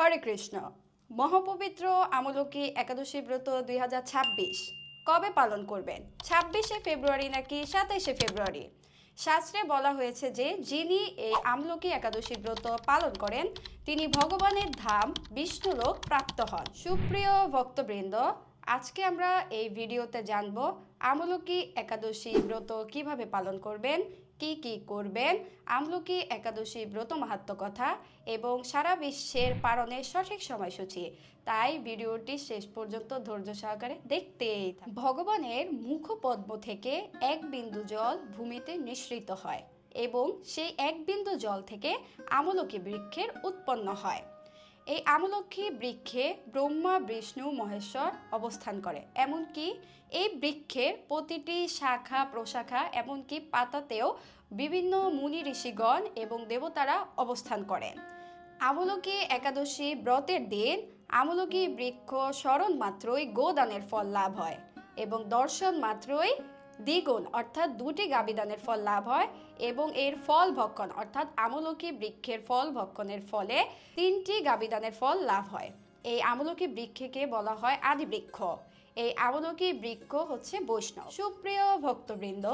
হরে কৃষ্ণ। মহাপবিত্র আমলকি একাদশী ব্রত 2026 কবে পালন করবেন? 26শে ফেব্রুয়ারি নাকি 27শে ফেব্রুয়ারি? শাস্ত্রে বলা হয়েছে যে যিনি এই আমলকি একাদশী ব্রত পালন করেন তিনি ভগবানের ধাম বিষ্ণুলোক প্রাপ্ত হন। সুপ্রিয় ভক্তবৃন্দ, আজকে আমরা এই ভিডিওতে জানব আমলকি একাদশী ব্রত কিভাবে পালন করবেন, কি কি করবেন, আমলকি একাদশী ব্রত মাহাত্ম্য কথা এবং সারা বিশ্বের পালনের সঠিক সময়সূচি। তাই ভিডিওটি শেষ পর্যন্ত ধৈর্য সহকারে দেখতেই থাকুন। ভগবানের মুখপদ্ম থেকে এক বিন্দু জল ভূমিতে নিঃসৃত হয় এবং সেই এক বিন্দু জল থেকে আমলকি বৃক্ষের উৎপন্ন হয়। এই আমলকি বৃক্ষে ব্রহ্মা বিষ্ণু মহেশ্বর অবস্থান করে। এমনকি এই বৃক্ষের প্রতিটি শাখা প্রশাখা এমনকি পাতাতেও বিভিন্ন মুনি ঋষিগণ এবং দেবতারা অবস্থান করেন। আমলকি একাদশী ব্রতের দিন আমলকি বৃক্ষ স্মরণ মাত্রই গোদানের ফল লাভ হয় এবং দর্শন মাত্রই দ্বিগুণ অর্থাৎ 2টি গাবিদানের ফল লাভ হয় এবং এর ফল ভক্ষণ অর্থাৎ আমলকি বৃক্ষের ফল ভক্ষণের ফলে 3টি গাবিদানের ফল লাভ হয়। এই আমলকি বৃক্ষকে বলা হয় আদি বৃক্ষ। এই আমলকি বৃক্ষ হচ্ছে বৈষ্ণব। সুপ্রিয় ভক্তবৃন্দ,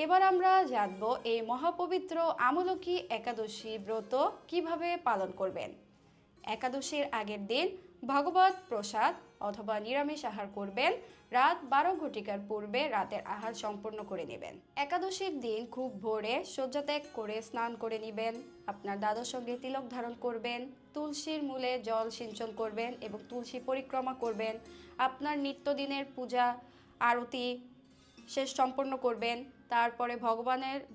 এবার আমরা জানব এই মহাপবিত্র আমলকি একাদশী ব্রত কিভাবে পালন করবেন। একাদশীর আগের দিন ভগবত প্রসাদ অথবা নিরামিষ আহার করবেন। রাত 12 ঘটিকার পূর্বে রাতের আহার সম্পূর্ণ করে নেবেন। একাদশীর দিন খুব ভোরে শয্যাত্যাগ করে স্নান করে নেবেন। আপনার দাদার সঙ্গে তিলক ধারণ করবেন, তুলসীর মূলে জল সিঞ্চন করবেন এবং তুলসী পরিক্রমা করবেন। আপনার নিত্যদিনের পূজা আরতি শেষ সম্পন্ন করবেন। তারপরে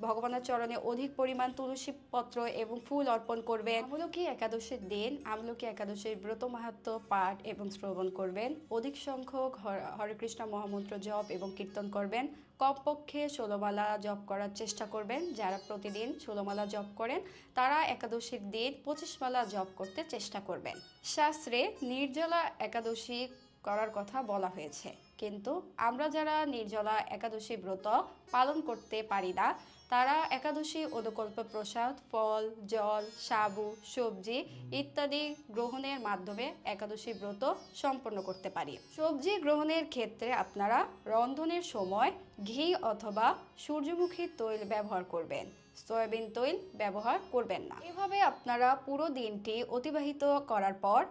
ভগবানের চরণে অধিক পরিমাণ তুলসী পত্র এবং ফুল অর্পণ করবেন। আমলকি একাদশীর দিন আমলকি একাদশীর ব্রত মাহাত্ম্য পাঠ এবং শ্রবণ করবেন। অধিক সংখ্যক হরে কৃষ্ণ মহামন্ত্র জপ এবং কীর্তন করবেন। কমপক্ষে 16 মালা জপ করার চেষ্টা করবেন। যারা প্রতিদিন 16 মালা জপ করেন তারা একাদশীর দিন 25 মালা জপ করতে চেষ্টা করবেন। শাস্ত্রে নির্জলা একাদশী করার কথা বলা হয়েছে, কিন্তু আমরা যারা নির্জলা একাদশী ব্রত পালন করতে পারি না তারা একাদশী অদকল্প প্রসাদ, ফল, জল, সাবু, সবজি ইত্যাদি গ্রহণের মাধ্যমে একাদশী ব্রত সম্পন্ন করতে পারি। সবজি গ্রহণের ক্ষেত্রে আপনারা রন্ধনের সময় ঘি অথবা সূর্যমুখী তৈল ব্যবহার করবেন, সয়াবিন তৈল ব্যবহার করবেন না। এভাবে আপনারা পুরো দিনটি অতিবাহিত করার পর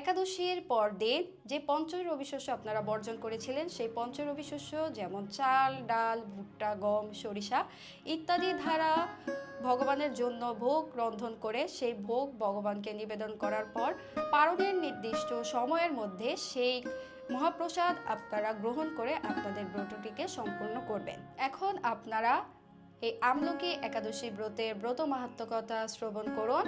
একাদশীর পর দিন যে পঞ্চরবি শস্য আপনারা বর্জন করেছিলেন সেই পঞ্চরবি শস্য যেমন চাল, ডাল, ভুট্টা, গম, সরিষা ইত্যাদি দ্বারা ভগবানের জন্য ভোগ রন্ধন করে সেই ভোগ ভগবানকে নিবেদন করার পর পারণের নির্দিষ্ট সময়ের মধ্যে সেই মহাপ্রসাদ আপনারা গ্রহণ করে আপনাদের ব্রতটিকে সম্পূর্ণ করবেন। এখন আপনারা এই আমলকি একাদশী ব্রতের ব্রত মাহাত্ম্য কথা শ্রবণ করুন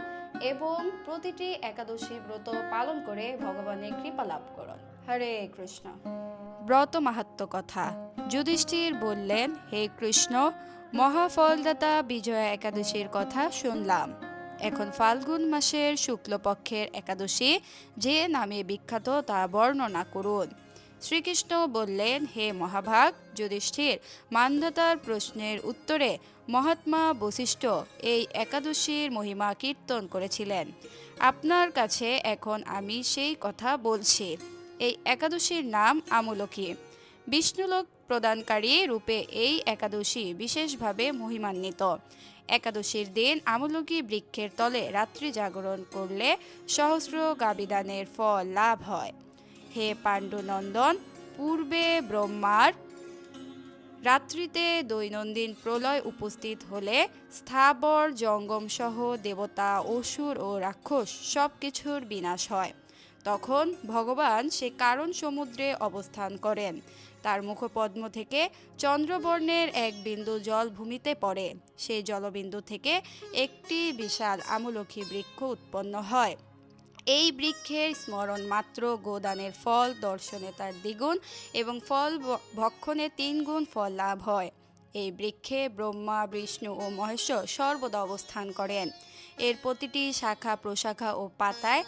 এবং প্রতিটি একাদশী ব্রত পালন করে ভগবানের কৃপা লাভ করুন। হরে কৃষ্ণ। ব্রত মাহাত্ম্য কথা। যুধিষ্ঠির বললেন, হে কৃষ্ণ, মহাফলদাতা বিজয়া একাদশীর কথা শুনলাম। এখন ফাল্গুন মাসের শুক্লপক্ষের একাদশী যে নামে বিখ্যাত তা বর্ণনা করুন। শ্রীকৃষ্ণ বললেন, হে মহাভাগ যুধিষ্ঠির, মান্ধাতার প্রশ্নের উত্তরে মহাত্মা বশিষ্ঠ এই একাদশীর মহিমা কীর্তন করেছিলেন। আপনার কাছে এখন আমি সেই কথা বলছি। এই একাদশীর নাম আমলকি। বিষ্ণুলোক প্রদানকারী রূপে এই একাদশী বিশেষভাবে মহিমান্বিত। একাদশীর দিন আমলকি বৃক্ষের তলে রাত্রি জাগরণ করলে সহস্র গাবিদানের ফল লাভ হয়। হে পাণ্ডুনন্দন, পূর্বে ব্রহ্মার রাত্রিতে দৈনন্দিন প্রলয় উপস্থিত হলে স্থাবর জঙ্গম সহ দেবতা, অসুর ও রাক্ষস সব কিছুর বিনাশ হয়। তখন ভগবান সে কারণ সমুদ্রে অবস্থান করেন। তার মুখপদ্ম থেকে চন্দ্রবর্ণের এক বিন্দু জল ভূমিতে পড়ে। সেই জলবিন্দু থেকে একটি বিশাল আমলকি বৃক্ষ উৎপন্ন হয়। এই বৃক্ষের স্মরণ মাত্র গোদানের ফল দর্শনে তার দ্বিগুণ এবং ফল ভক্ষণে 3 গুণ ফল লাভ হয়। এই বৃক্ষে ব্রহ্মা, বিষ্ণু ও মহেশ্বর সর্বদা অবস্থান করেন। এর প্রতিটি শাখা প্রশাখা ও পাতায়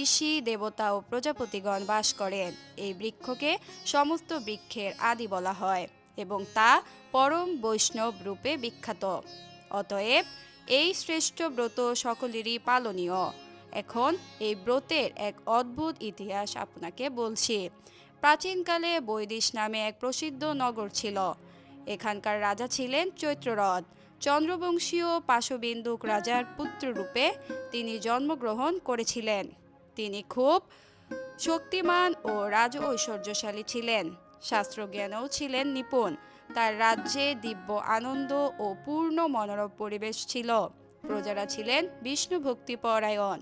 ঋষি, দেবতা ও প্রজাপতিগণ বাস করেন। এই বৃক্ষকে সমস্ত বৃক্ষের আদি বলা হয় এবং তা পরম বৈষ্ণব রূপে বিখ্যাত। অতএব এই শ্রেষ্ঠ ব্রত সকলেরই পালনীয়। এখন এই ব্রতের এক অদ্ভুত ইতিহাস আপনাকে বলছি। প্রাচীনকালে বৈদিশ নামে এক প্রসিদ্ধ নগর ছিল। এখানকার রাজা ছিলেন চৈত্ররথ। চন্দ্রবংশীয় পাশবিন্দুক রাজার পুত্ররূপে তিনি জন্মগ্রহণ করেছিলেন। তিনি খুব শক্তিমান ও রাজ ঐশ্বর্যশালী ছিলেন, শাস্ত্রজ্ঞানেও ছিলেন নিপুণ। তার রাজ্যে দিব্য আনন্দ ও পূর্ণ মনোরম পরিবেশ ছিল। প্রজারা ছিলেন বিষ্ণু ভক্তিপরায়ণ।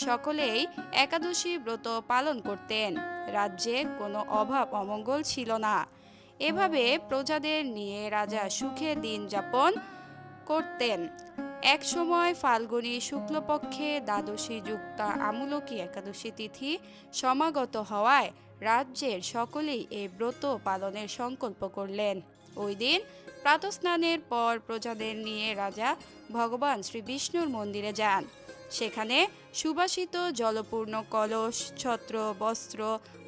সকলেই একাদশী ব্রত পালন করতেন। রাজ্যে কোনো অভাব অমঙ্গল ছিল না। এভাবে প্রজাদের নিয়ে রাজা সুখে দিন যাপন করতেন। এক সময় ফাল্গুনী শুক্লপক্ষে দ্বাদশী যুক্তা আমূলকী একাদশী তিথি সমাগত হওয়ায় রাজ্যের সকলেই এই ব্রত পালনের সংকল্প করলেন। ওই দিন প্রাতঃস্নানের পর প্রজাদের নিয়ে রাজা ভগবান শ্রী বিষ্ণুর মন্দিরে যান। সেখানে সুবাসিত জলপূর্ণ কলস, ছত্র, বস্ত্র,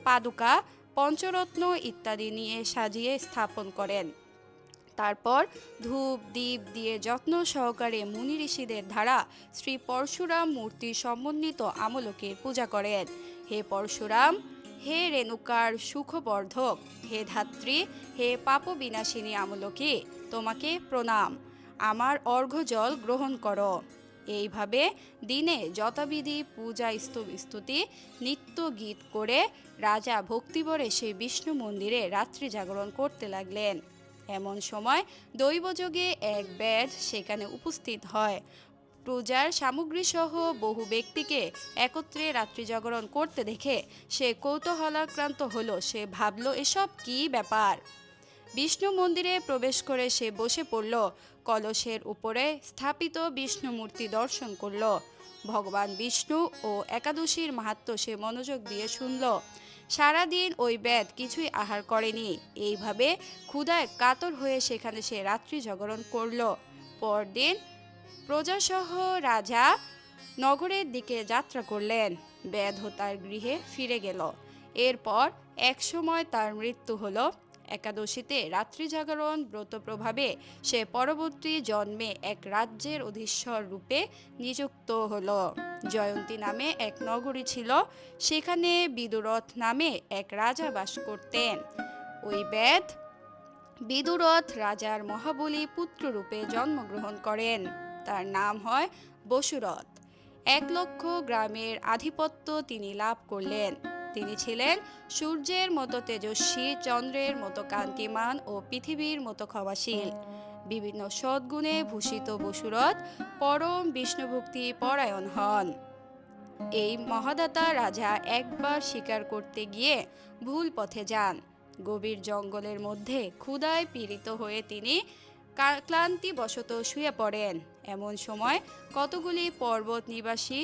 পাদুকা, পঞ্চরত্ন ইত্যাদি নিয়ে সাজিয়ে স্থাপন করেন। তারপর ধূপ দীপ দিয়ে যত্ন সহকারে মুনি ঋষিদের দ্বারা শ্রী পরশুরাম মূর্তি সমন্বিত আমলকের পূজা করেন। হে পরশুরাম, হে রেণুকার সুখবর্ধক, হে ধাত্রী, হে পাপ বিনাশিনী আমলকি, তোমাকে প্রণাম। আমার অর্ঘ্যজল গ্রহণ করো। এইভাবে দিনে যথাবিধি পূজা স্তুতি নিত্য গীত করে রাজা ভক্তিভরে সেই বিষ্ণু মন্দিরে রাত্রি জাগরণ করতে লাগলেন। এমন সময় দৈবযোগে এক ব্যাধ সেখানে উপস্থিত হয়। পূজার সামগ্রী সহ বহু ব্যক্তিকে একত্রে রাত্রি জাগরণ করতে দেখে সে কৌতূহলাক্রান্ত হলো। সে ভাবল, এসব কি ব্যাপার। বিষ্ণু মন্দিরে প্রবেশ করে সে বসে পড়ল। কলসের উপরে স্থাপিত বিষ্ণু মূর্তি দর্শন করল। ভগবান বিষ্ণু ও একাদশীর মাহাত্ম্য সে মনোযোগ দিয়ে শুনল। সারাদিন ওই ব্যাধ কিছুই আহার করেনি। এইভাবে ক্ষুধায় কাতর হয়ে সেখানে সে রাত্রি জাগরণ করল। পরদিন প্রজাসহ রাজা নগরের দিকে যাত্রা করলেন। ব্যাধ তার গৃহে ফিরে গেল। এরপর এক সময় তার মৃত্যু হলো। একাদশীতে রাত্রি জাগরণ ব্রত প্রভাবে সে পরবর্তী জন্মে এক রাজ্যের অধীশ্বর রূপে নিযুক্ত হলো। জয়ন্তী নামে এক নগরী ছিল। সেখানে বিদুরথ নামে এক রাজা বাস করতেন। ওই ব্যাধ বিদুরথ রাজার মহাবলী পুত্ররূপে জন্মগ্রহণ করেন। তার নাম হয় বসুরথ। 1,00,000 গ্রামের আধিপত্য তিনি লাভ করলেন। তিনি ছিলেন সূর্যের মতো তেজস্বী, চন্দ্রের মতো কান্তিমান ও পৃথিবীর মতো ক্ষমাশীল। বিভিন্ন সদ্গুণে ভূষিত বসুরথ পরম বিষ্ণুভক্তি পরায়ণ হন। এই মহাদাতা রাজা একবার শিকার করতে গিয়ে ভুল পথে যান। গভীর জঙ্গলের মধ্যে ক্ষুধায় পীড়িত হয়ে তিনি ক্লান্তিবশত শুয়ে পড়েন। এমন সময় কতগুলি পর্বত নিবাসী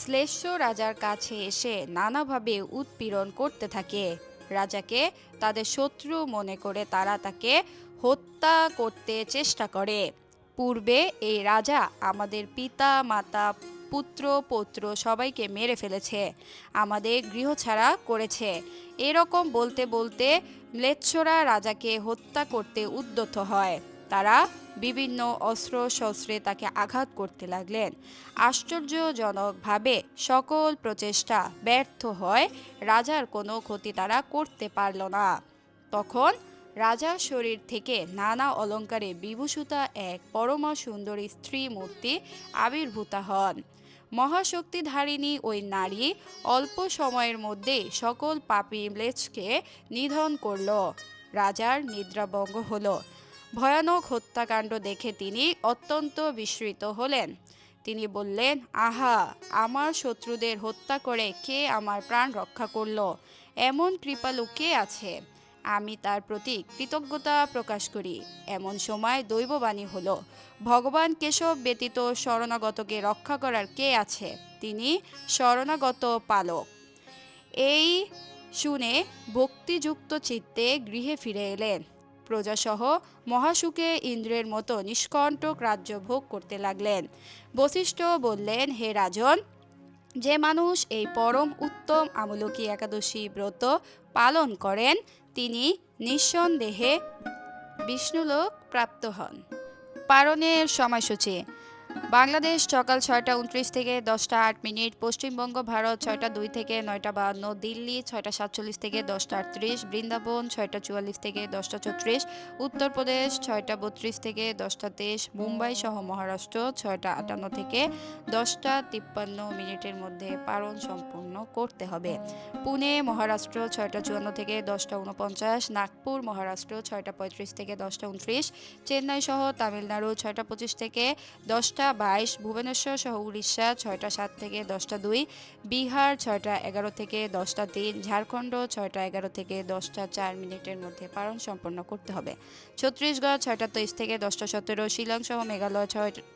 শ্লেষ্য রাজার কাছে এসে নানাভাবে উৎপীড়ন করতে থাকে। রাজাকে তাদের শত্রু মনে করে তারা তাকে হত্যা করতে চেষ্টা করে। পূর্বে এই রাজা আমাদের পিতা মাতা পুত্র পৌত্র সবাইকে মেরে ফেলেছে, আমাদের গৃহছাড়া করেছে। এরকম বলতে বলতে ম্লেচ্ছরা রাজাকে হত্যা করতে উদ্যত হয়। তারা বিভিন্ন অস্ত্র শস্ত্রে তাকে আঘাত করতে লাগলেন। আশ্চর্যজনকভাবে সকল প্রচেষ্টা ব্যর্থ হয়। রাজার কোনো ক্ষতি তারা করতে পারল না। তখন রাজার শরীর থেকে নানা অলঙ্কারে বিভূষিতা এক পরমা সুন্দরী স্ত্রী মূর্তি আবির্ভূতা হন। মহাশক্তিধারিণী ওই নারী অল্প সময়ের মধ্যে সকল পাপী ম্লেচ্ছকে নিধন করল। রাজার নিদ্রাভঙ্গ হল। ভয়ানক হত্যাকাণ্ড দেখে তিনি অত্যন্ত বিস্মিত হলেন। তিনি বললেন, আহা, আমার শত্রুদের হত্যা করে কে আমার প্রাণ রক্ষা করল? এমন কৃপালু কে আছে? আমি তার প্রতি কৃতজ্ঞতা প্রকাশ করি। এমন সময় দৈববাণী হলো, ভগবান কেশব ব্যতীত শরণাগতকে রক্ষা করার কে আছে? তিনি শরণাগত পালক। এই শুনে ভক্তিযুক্ত চিত্তে গৃহে ফিরে এলেন। প্রজাসহ মহাসুখে ইন্দ্রের মতো নিষ্কণ্টক রাজ্য ভোগ করতে লাগলেন। বশিষ্ঠ বললেন, হে রাজন, যে মানুষ এই পরম উত্তম আমলকী একাদশী ব্রত পালন করেন তিনি নিঃসন্দেহে বিষ্ণুলোক প্রাপ্ত হন। পালনের সময়সূচি: বাংলাদেশ সকাল 6টা 29 থেকে 10টা 8 মিনিট, পশ্চিমবঙ্গ ভারত 6টা 2 থেকে 9টা 52, দিল্লি 6টা 47 থেকে 10টা 38, বৃন্দাবন 6টা 44 থেকে 10টা 34, উত্তরপ্রদেশ 6টা 32 থেকে 10টা 23, মুম্বাই সহ মহারাষ্ট্র 6টা 58 থেকে 10টা 53 মিনিটের মধ্যে পালন সম্পূর্ণ করতে হবে। পুনে মহারাষ্ট্র 6টা 54 থেকে 10টা 49, নাগপুর মহারাষ্ট্র 6টা 35 থেকে 10টা 29, চেন্নাই সহ তামিলনাড়ু 6টা 25 থেকে 10টা 22, ভুবনেশ্বর সহ উড়িষ্যা 6টা 7 থেকে 10টা 2, বিহার 6টা 11 থেকে 10টা 3, ঝাড়খণ্ড 6টা 11 থেকে 10টা 4 মিনিটের মধ্যে পালন সম্পন্ন করতে হবে। ছত্তিশগড় 6টা 23 থেকে 10টা 17, শিলং সহ মেঘালয়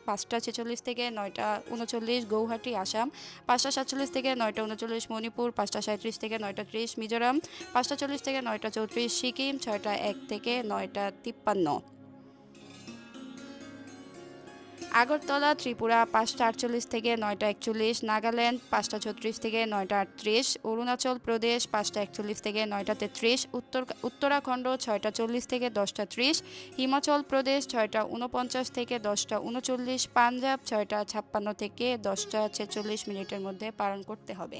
5টা 46 থেকে 9টা 39, গৌহাটি আসাম 5টা 47 থেকে 9টা 39, মণিপুর 5টা 37 থেকে 9টা 30, মিজোরাম 5টা 40 থেকে 9টা 34, সিকিম 6টা 1 থেকে 9টা 53, আগরতলা ত্রিপুরা 5টা 48 থেকে 9টা 41, নাগাল্যান্ড 5টা 36 থেকে 9টা 38, অরুণাচল প্রদেশ 5টা 41 থেকে 9টা 33, উত্তরাখণ্ড 6টা 40 থেকে 10টা 30, হিমাচল প্রদেশ 6টা 49 থেকে 10টা 39, পাঞ্জাব 6টা 56 থেকে 10টা 46 মিনিটের মধ্যে পালন করতে হবে।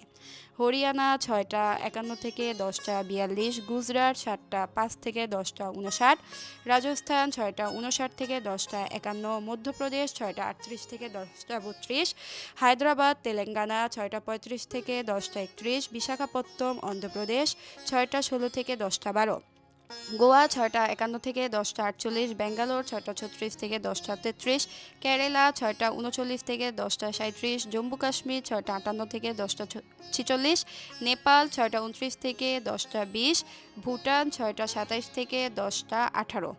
হরিয়ানা 6টা 51 থেকে 10টা 42, গুজরাট 7টা 5 থেকে 10টা 59, রাজস্থান 6টা 59 থেকে 10টা 51, মধ্যপ্রদেশ 6টা 38 থেকে 10টা 32, হায়দ্রাবাদ তেলেঙ্গানা 6টা 35 থেকে 10টা 31, বিশাখাপত্তনম অন্ধ্রপ্রদেশ 6টা 16 থেকে 10টা 12, গোয়া 6টা 51 থেকে 10টা 48, ব্যাঙ্গালোর 6টা 36 থেকে 10টা 33, কেরালা 6টা 39 থেকে 10টা 37, জম্মু কাশ্মীর 6টা 58 থেকে 10টা 46, নেপাল 6টা 29 থেকে 10টা 20, ভুটান 6টা 27 থেকে 10টা 18,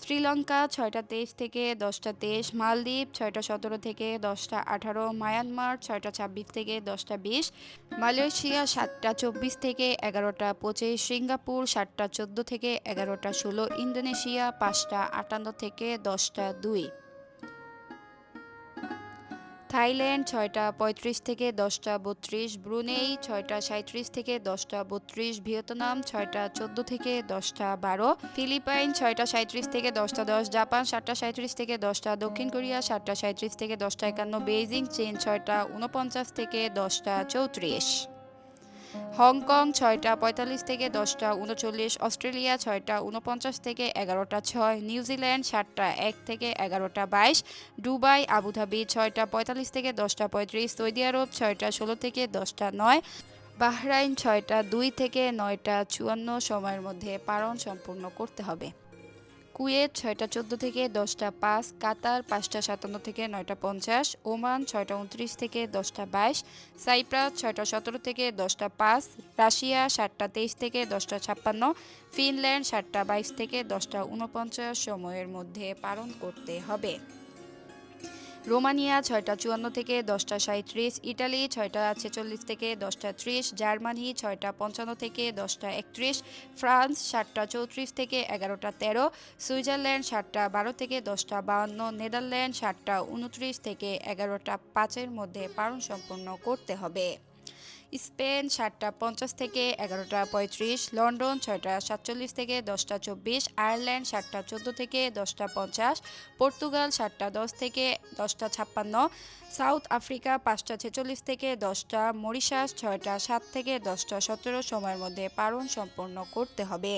শ্রীলঙ্কা 6টা 23 থেকে 10টা 23, মালদ্বীপ 6টা 17 থেকে 10টা 18, মায়ানমার 6টা 26 থেকে 10টা 20, মালয়েশিয়া 7টা 24 থেকে 11টা 25, সিঙ্গাপুর 7টা 14 থেকে 11টা 16, ইন্দোনেশিয়া 5টা 58 থেকে 10টা 2, থাইল্যান্ড 6টা 35 থেকে 10টা 32, ব্রুনেই 6টা 37 থেকে 10টা 32, ভিয়েতনাম 6টা 14 থেকে 10টা 12, ফিলিপাইন 6টা 37 থেকে 10টা 10, জাপান 7টা 37 থেকে 10টা, দক্ষিণ কোরিয়া 7টা 37 থেকে 10টা 51, বেইজিং চীন 6টা 49 থেকে 10টা 34, হংকং 6টা 45 থেকে 10টা 39, অস্ট্রেলিয়া 6টা 49 থেকে 11টা 6, নিউজিল্যান্ড 7টা 1 থেকে 11টা 22, দুবাই আবুধাবি 6টা 45 থেকে 10টা 35, সৌদি আরব 6টা 16 থেকে 10টা 9, বাহরাইন 6টা 2 থেকে 9টা 54 সময়ের মধ্যে পালন সম্পূর্ণ করতে হবে। কুয়েত 6টা 14 থেকে 10টা 5, কাতার 5টা 57 থেকে 9টা 50, ওমান 6টা 29 থেকে 10টা 22, সাইপ্রাস 6টা 17 থেকে 10টা 5, রাশিয়া 7টা 23 থেকে 10টা 56, ফিনল্যান্ড 7টা 22 থেকে 10টা 49 সময়ের মধ্যে পালন করতে হবে। রোমানিয়া 6টা 54 থেকে 10টা 37, ইটালি 6টা 46 থেকে 10টা 30, জার্মানি 6টা 55 থেকে 10টা 31, ফ্রান্স 7টা 34 থেকে 11টা 13, সুইজারল্যান্ড 7টা 12 থেকে 10টা 52, নেদারল্যান্ড 7টা 29 থেকে 11টা 5-এর মধ্যে পালন সম্পন্ন করতে হবে। স্পেন 7টা 50 থেকে 11টা 35, লন্ডন 6টা 47 থেকে 10টা 24, আয়ারল্যান্ড 7টা 14 থেকে 10টা 50, পর্তুগাল 7টা 10 থেকে 10টা 56, সাউথ আফ্রিকা 5টা 46 থেকে 10টা, মরিশাস 6টা 7 থেকে 10টা 17 সময়ের মধ্যে পালন সম্পন্ন করতে হবে।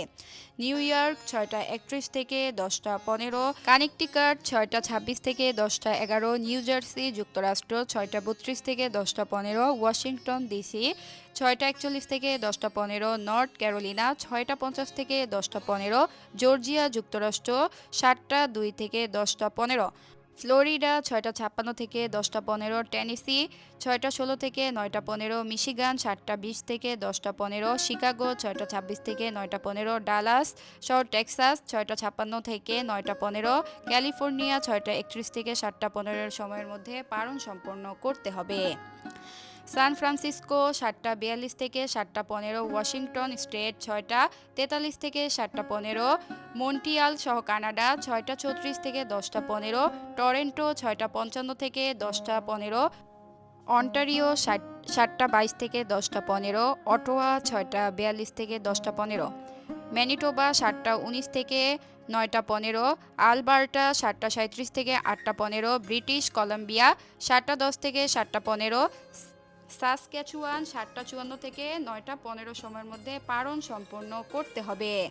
নিউ ইয়র্ক 6টা 31 থেকে 10টা 15, কানেকটিকাট 6টা 26 থেকে 10টা 11, নিউ জার্সি যুক্তরাষ্ট্র 6টা 32 থেকে 10টা 15, ওয়াশিংটন ডিসি 6টা 41 থেকে 10টা 15, নর্থ ক্যারোলিনা 6টা 50 থেকে 10টা 15, জর্জিয়া যুক্তরাষ্ট্র 7টা 2 থেকে 10টা 15, ফ্লোরিডা 6টা 56 থেকে 10টা 15, টেনেসি 6টা 16 থেকে 9টা 15, মিশিগান 7টা 20 থেকে 10টা 15, শিকাগো 6টা 26 থেকে 9টা 15, ডালাস শহর টেক্সাস 6টা 56 থেকে 9টা 15, ক্যালিফোর্নিয়া 6টা 31 থেকে 7টা 15 সময়ের মধ্যে পালন সম্পন্ন করতে হবে। সান ফ্রান্সিসকো 7টা 42 থেকে 7টা 15, ওয়াশিংটন স্টেট 6টা 43 থেকে 7টা 15, মন্ট্রিয়াল সহ কানাডা 6টা 34 থেকে 10টা 15, টরন্টো 6টা 55 থেকে 10টা 15, অন্টারিও 7টা 22 থেকে 10টা 15, অটোয়া 6টা 42 থেকে 10টা 15, ম্যানিটোবা 7:19 থেকে 9:15, আলবার্টা 7:37 থেকে 8:15, ব্রিটিশ কলাম্বিয়া 7:10 থেকে 7:15, সাসক্যাচুয়ান 7:54 থেকে 9:15 সময়ের মধ্যে পারণ সম্পন্ন করতে হবে।